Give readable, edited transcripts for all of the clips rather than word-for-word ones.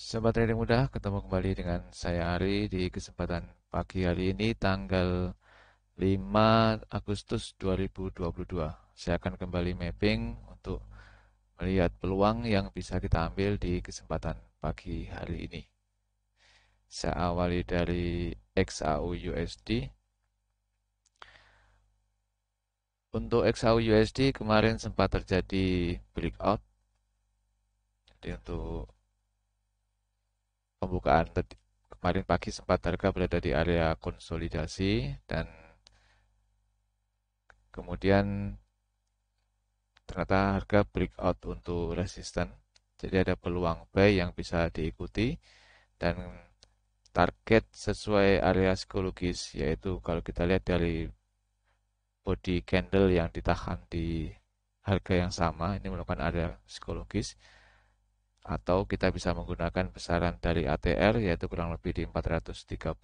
Sobat Trading Mudah, ketemu kembali dengan saya Ari di kesempatan pagi hari ini tanggal 5 Agustus 2022. Saya akan kembali mapping untuk melihat peluang yang bisa kita ambil di kesempatan pagi hari ini. Saya awali dari XAU USD. Untuk XAU USD kemarin sempat terjadi breakout. Jadi untuk pembukaan kemarin pagi sempat harga berada di area konsolidasi dan kemudian ternyata harga breakout untuk resisten. Jadi ada peluang buy yang bisa diikuti dan target sesuai area psikologis, yaitu kalau kita lihat dari body candle yang ditahan di harga yang sama, ini merupakan area psikologis, atau kita bisa menggunakan besaran dari ATR yaitu kurang lebih di 439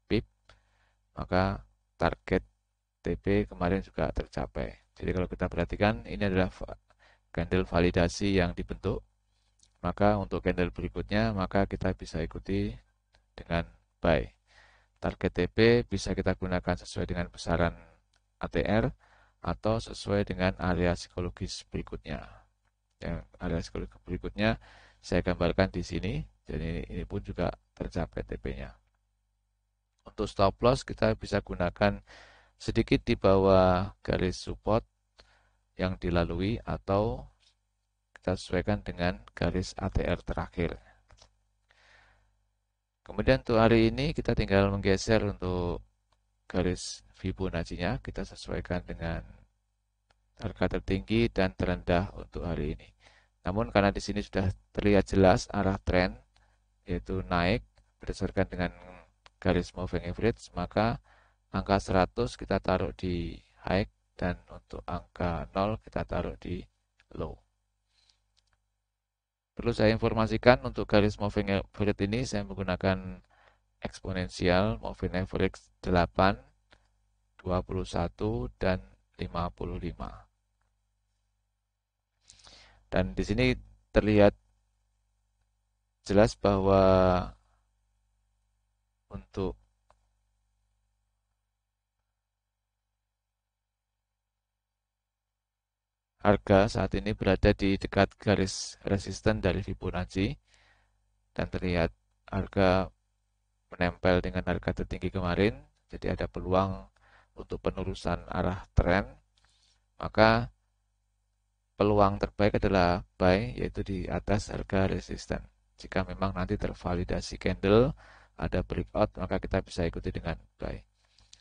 pip, maka target TP kemarin juga tercapai. Jadi kalau kita perhatikan ini adalah candle validasi yang dibentuk, maka untuk candle berikutnya maka kita bisa ikuti dengan buy. Target TP bisa kita gunakan sesuai dengan besaran ATR atau sesuai dengan area psikologis berikutnya. Yang area psikologis berikutnya saya gambarkan di sini. Jadi ini pun juga tercapai TP-nya. Untuk stop loss kita bisa gunakan sedikit di bawah garis support yang dilalui atau kita sesuaikan dengan garis ATR terakhir. Kemudian untuk hari ini kita tinggal menggeser untuk garis Fibonacci-nya, kita sesuaikan dengan harga tertinggi dan terendah untuk hari ini. Namun karena di sini sudah terlihat jelas arah tren yaitu naik berdasarkan dengan garis moving average, maka angka 100 kita taruh di high dan untuk angka 0 kita taruh di low. Perlu saya informasikan untuk garis moving average ini saya menggunakan eksponensial moving average 8, 21, dan 55. Dan di sini terlihat jelas bahwa untuk harga saat ini berada di dekat garis resisten dari Fibonacci dan terlihat harga menempel dengan harga tertinggi kemarin, jadi ada peluang untuk penerusan arah tren, maka peluang terbaik adalah buy, yaitu di atas harga resisten. Jika memang nanti tervalidasi candle, ada breakout, maka kita bisa ikuti dengan buy.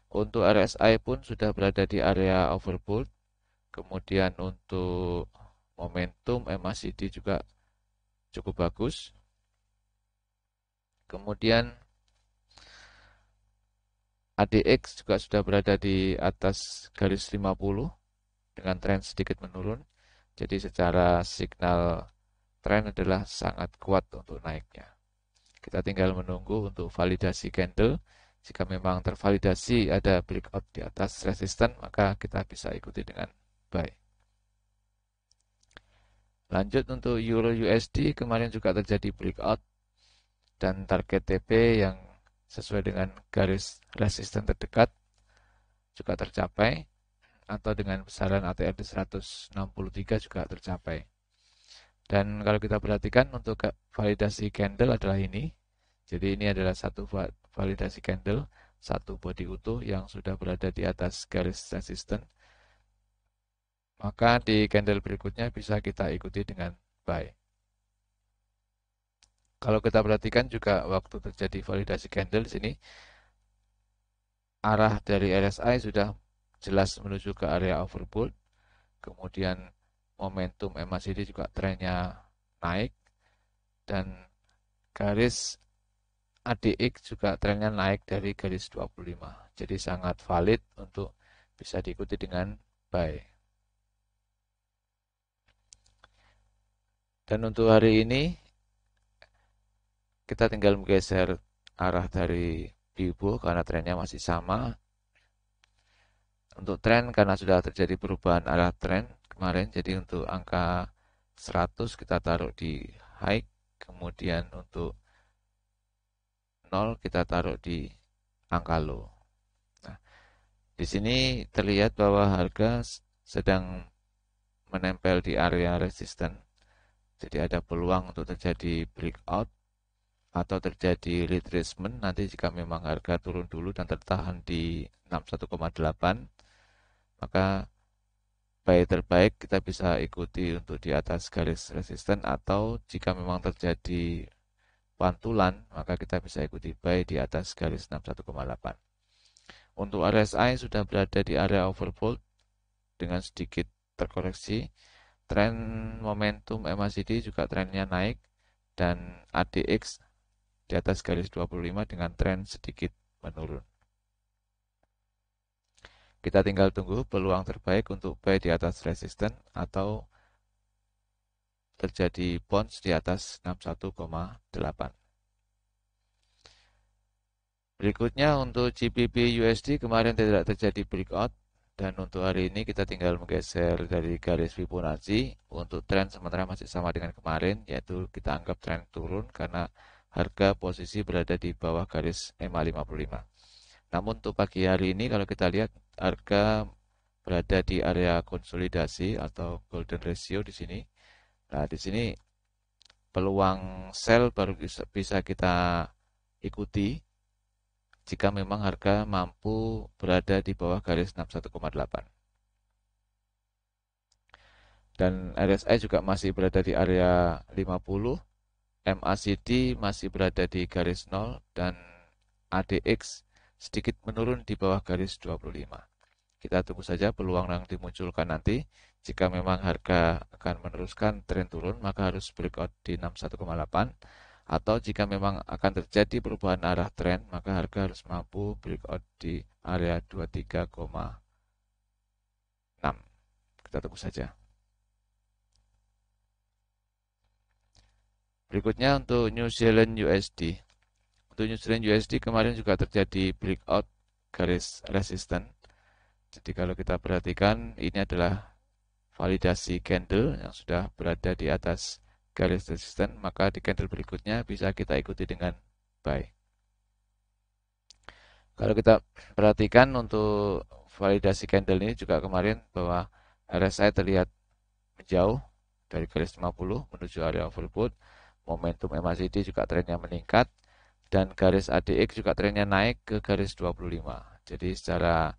Untuk RSI pun sudah berada di area overbought. Kemudian untuk momentum MACD juga cukup bagus. Kemudian ADX juga sudah berada di atas garis 50 dengan tren sedikit menurun. Jadi secara signal tren adalah sangat kuat untuk naiknya. Kita tinggal menunggu untuk validasi candle. Jika memang tervalidasi ada breakout di atas resisten, maka kita bisa ikuti dengan buy. Lanjut untuk Euro USD, kemarin juga terjadi breakout dan target TP yang sesuai dengan garis resisten terdekat juga tercapai atau dengan besaran ATR di 163 juga tercapai. Dan kalau kita perhatikan untuk validasi candle adalah ini. Jadi ini adalah satu validasi candle, satu body utuh yang sudah berada di atas garis resisten. Maka di candle berikutnya bisa kita ikuti dengan buy. Kalau kita perhatikan juga waktu terjadi validasi candle di sini, arah dari RSI sudah jelas menuju ke area overbought. Kemudian momentum MACD juga trennya naik dan garis ADX juga trennya naik dari garis 25. Jadi sangat valid untuk bisa diikuti dengan buy. Dan untuk hari ini kita tinggal menggeser arah dari Bibo karena trennya masih sama. Untuk tren karena sudah terjadi perubahan arah tren kemarin, jadi untuk angka 100 kita taruh di high, kemudian untuk 0 kita taruh di angka low. Nah, di sini terlihat bahwa harga sedang menempel di area resisten. Jadi ada peluang untuk terjadi breakout atau terjadi retracement nanti jika memang harga turun dulu dan tertahan di 61,8, maka buy terbaik kita bisa ikuti untuk di atas garis resisten, atau jika memang terjadi pantulan maka kita bisa ikuti buy di atas garis 61,8. Untuk RSI sudah berada di area overbought dengan sedikit terkoreksi. Tren momentum MACD juga trennya naik, dan ADX di atas garis 25 dengan tren sedikit menurun. Kita tinggal tunggu peluang terbaik untuk buy di atas resisten atau terjadi bounce di atas 61,8. Berikutnya untuk GBP USD kemarin tidak terjadi breakout, dan untuk hari ini kita tinggal menggeser dari garis Fibonacci. Untuk tren sementara masih sama dengan kemarin, yaitu kita anggap tren turun karena harga posisi berada di bawah garis EMA 55. Namun untuk pagi hari ini kalau kita lihat harga berada di area konsolidasi atau golden ratio di sini. Nah, di sini peluang sell baru bisa kita ikuti jika memang harga mampu berada di bawah garis 61,8. Dan RSI juga masih berada di area 50, MACD masih berada di garis 0, dan ADX sedikit menurun di bawah garis 25. Kita tunggu saja peluang yang dimunculkan nanti. Jika memang harga akan meneruskan tren turun, maka harus breakout di 61,8. Atau jika memang akan terjadi perubahan arah tren, maka harga harus mampu breakout di area 23,6. Kita tunggu saja. Berikutnya untuk New Zealand USD. Untuk New Zealand USD kemarin juga terjadi breakout garis resisten. Jadi kalau kita perhatikan, ini adalah validasi candle yang sudah berada di atas garis resisten, maka di candle berikutnya bisa kita ikuti dengan buy. Kalau kita perhatikan untuk validasi candle ini juga kemarin bahwa RSI terlihat menjauh dari garis 50 menuju area overbought, momentum MACD juga trennya meningkat, dan garis ADX juga trennya naik ke garis 25. Jadi secara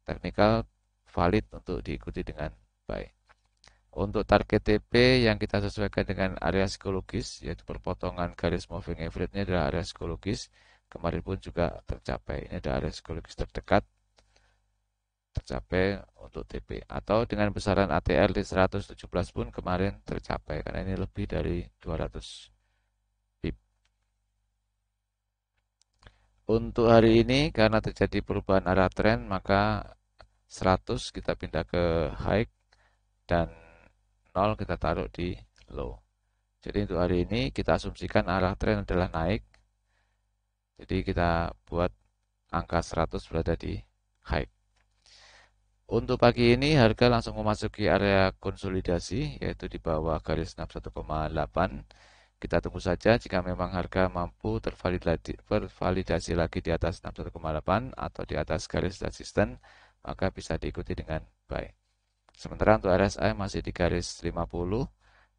teknikal valid untuk diikuti dengan buy. Untuk target TP yang kita sesuaikan dengan area psikologis, yaitu perpotongan garis moving average-nya adalah area psikologis. Kemarin pun juga tercapai. Ini adalah area psikologis terdekat, tercapai untuk TP. Atau dengan besaran ATR di 117 pun kemarin tercapai, karena ini lebih dari 200 pip. Untuk hari ini karena terjadi perubahan arah tren, maka 100 kita pindah ke high dan 0 kita taruh di low. Jadi untuk hari ini kita asumsikan arah tren adalah naik. Jadi kita buat angka 100 berada di high. Untuk pagi ini harga langsung memasuki area konsolidasi, yaitu di bawah garis 61,8. Kita tunggu saja jika memang harga mampu tervalidasi lagi di atas 61,8 atau di atas garis resisten, maka bisa diikuti dengan buy. Sementara untuk RSI masih di garis 50,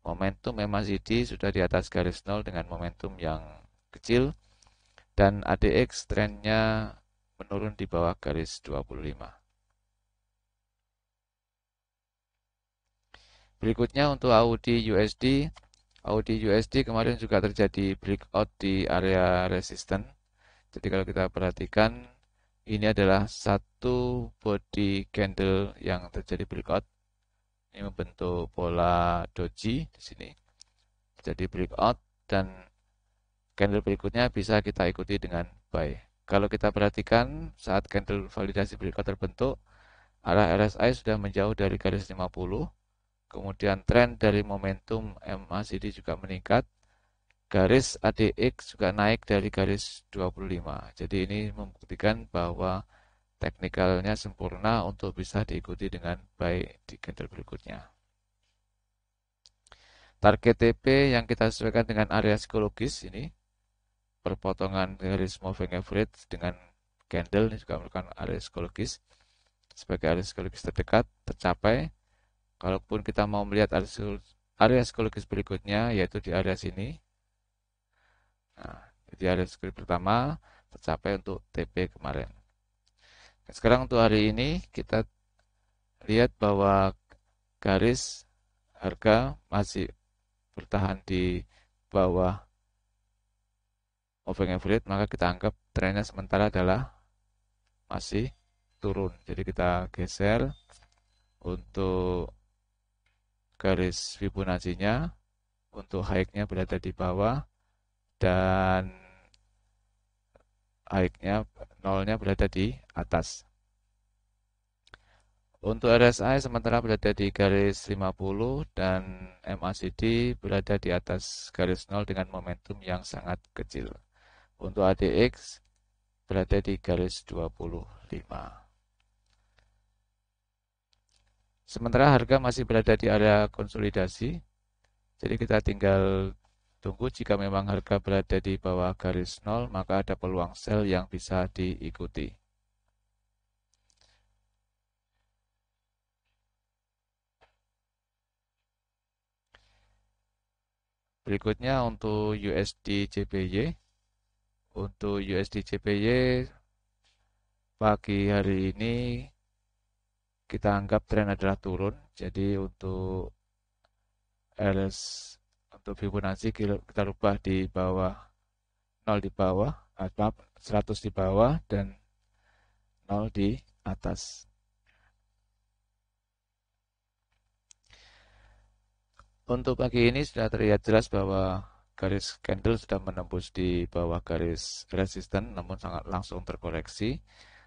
momentum MACD sudah di atas garis 0 dengan momentum yang kecil, dan ADX trennya menurun di bawah garis 25. Berikutnya untuk AUD USD. AUD USD kemarin juga terjadi breakout di area resisten. Jadi kalau kita perhatikan, ini adalah satu body candle yang terjadi breakout. Ini membentuk pola doji di sini. Jadi breakout, dan candle berikutnya bisa kita ikuti dengan buy. Kalau kita perhatikan saat candle validasi breakout terbentuk, arah RSI sudah menjauh dari garis 50. Kemudian tren dari momentum MACD juga meningkat. Garis ADX juga naik dari garis 25. Jadi ini membuktikan bahwa teknikalnya sempurna untuk bisa diikuti dengan buy di candle berikutnya. Target TP yang kita sesuaikan dengan area psikologis ini, perpotongan garis moving average dengan candle ini juga merupakan area psikologis. Sebagai area psikologis terdekat tercapai. Kalaupun kita mau melihat area psikologis berikutnya, yaitu di area sini. Nah, di area psikologis pertama tercapai untuk TP kemarin. Sekarang untuk hari ini kita lihat bahwa garis harga masih bertahan di bawah moving average, maka kita anggap trennya sementara adalah masih turun. Jadi kita geser untuk garis Fibonacci-nya, untuk high-nya berada di bawah dan high-nya nolnya berada di atas. Untuk RSI sementara berada di garis 50 dan MACD berada di atas garis 0 dengan momentum yang sangat kecil. Untuk ADX berada di garis 25. Sementara harga masih berada di area konsolidasi, jadi kita tinggal tunggu jika memang harga berada di bawah garis 0, maka ada peluang sell yang bisa diikuti. Berikutnya untuk USD JPY. Untuk USD JPY pagi hari ini kita anggap tren adalah turun. Jadi RS untuk Fibonacci kita rubah di bawah 0 di bawah, maaf, 100 di bawah dan 0 di atas. Untuk pagi ini sudah terlihat jelas bahwa garis candle sudah menembus di bawah garis resisten namun sangat langsung terkoreksi.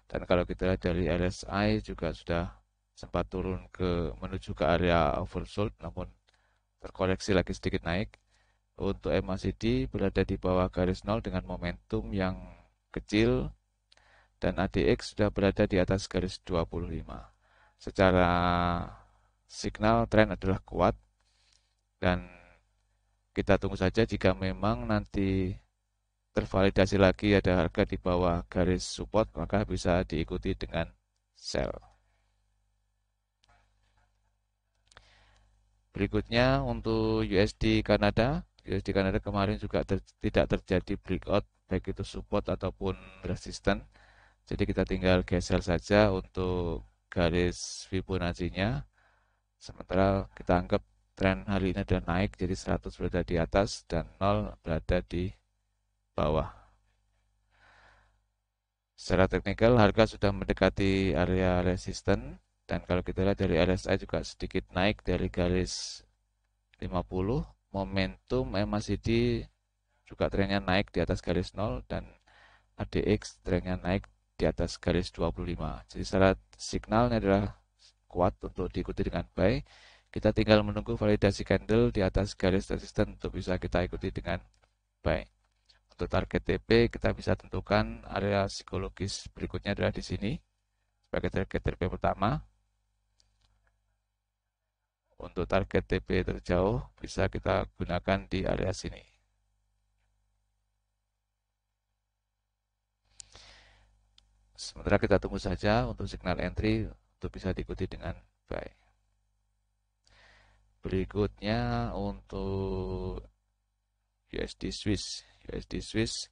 Dan kalau kita lihat dari RSI juga sudah sempat turun menuju ke area oversold namun terkoreksi lagi sedikit naik. Untuk MACD berada di bawah garis 0 dengan momentum yang kecil dan ADX sudah berada di atas garis 25. Secara signal tren adalah kuat dan kita tunggu saja jika memang nanti tervalidasi lagi ada harga di bawah garis support, maka bisa diikuti dengan sell. Berikutnya untuk USD Kanada. USD Kanada kemarin juga tidak terjadi breakout baik itu support ataupun resisten. Jadi kita tinggal geser saja untuk garis Fibonacci-nya. Sementara kita anggap tren hari ini adalah naik, jadi 100 berada di atas dan 0 berada di bawah. Secara teknikal harga sudah mendekati area resisten dan kalau kita lihat dari RSI juga sedikit naik dari garis 50. Momentum MACD juga trennya naik di atas garis 0 dan ADX trennya naik di atas garis 25. Jadi secara signalnya adalah kuat untuk diikuti dengan buy. Kita tinggal menunggu validasi candle di atas garis resisten untuk bisa kita ikuti dengan buy. Untuk target TP kita bisa tentukan area psikologis berikutnya adalah di sini sebagai target TP pertama. Untuk target TP terjauh bisa kita gunakan di area sini. Sementara kita tunggu saja untuk signal entry untuk bisa diikuti dengan buy. Berikutnya untuk USD Swiss. USD Swiss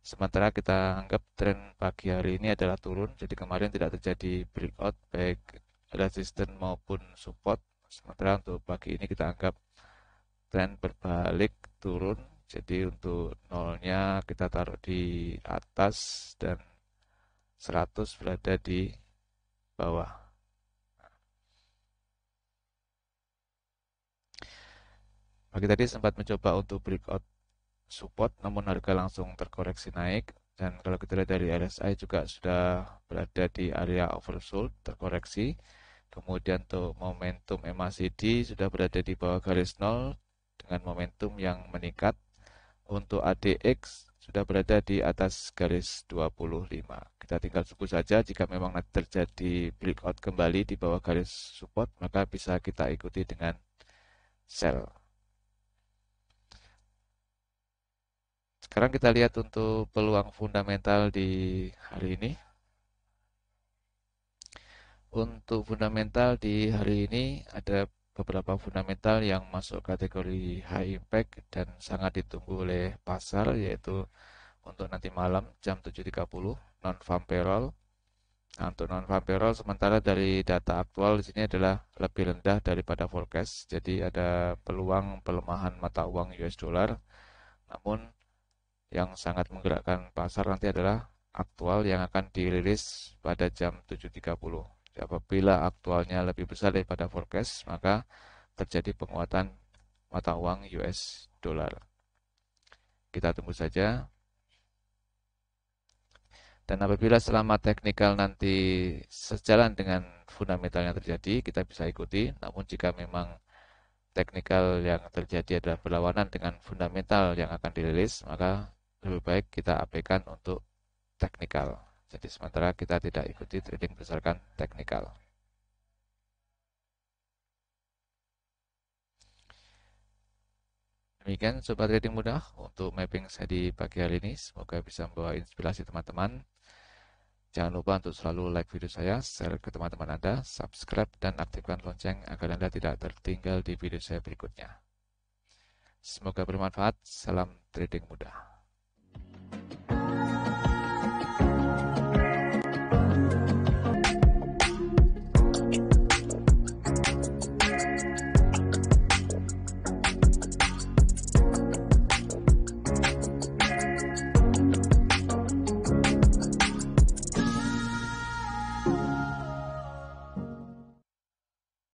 sementara kita anggap tren pagi hari ini adalah turun, jadi kemarin tidak terjadi breakout baik resisten maupun support. Sementara untuk pagi ini kita anggap tren berbalik turun, jadi untuk nolnya kita taruh di atas dan 100 berada di bawah. Pagi tadi sempat mencoba untuk breakout support namun harga langsung terkoreksi naik dan kalau kita lihat dari RSI juga sudah berada di area oversold terkoreksi. Kemudian untuk momentum MACD sudah berada di bawah garis 0 dengan momentum yang meningkat. Untuk ADX sudah berada di atas garis 25. Kita tinggal tunggu saja jika memang nanti terjadi breakout kembali di bawah garis support maka bisa kita ikuti dengan sell. Sekarang kita lihat untuk peluang fundamental di hari ini. Untuk fundamental di hari ini ada beberapa fundamental yang masuk kategori high impact dan sangat ditunggu oleh pasar, yaitu untuk nanti malam jam 7.30 non-farm payroll. Nah, untuk non-farm payroll sementara dari data aktual di sini adalah lebih rendah daripada forecast. Jadi ada peluang pelemahan mata uang US dollar. Namun yang sangat menggerakkan pasar nanti adalah aktual yang akan dirilis pada jam 7.30. Apabila aktualnya lebih besar daripada forecast, maka terjadi penguatan mata uang US dollar. Kita tunggu saja. Dan apabila selama teknikal nanti sejalan dengan fundamental yang terjadi, kita bisa ikuti. Namun jika memang teknikal yang terjadi adalah berlawanan dengan fundamental yang akan dirilis, maka lebih baik kita abaikan untuk teknikal. Jadi sementara kita tidak ikuti trading berdasarkan teknikal. Demikian Sobat Trading Mudah untuk mapping saya di pagi hari ini. Semoga bisa membawa inspirasi teman-teman. Jangan lupa untuk selalu like video saya, share ke teman-teman Anda, subscribe, dan aktifkan lonceng agar Anda tidak tertinggal di video saya berikutnya. Semoga bermanfaat. Salam trading mudah.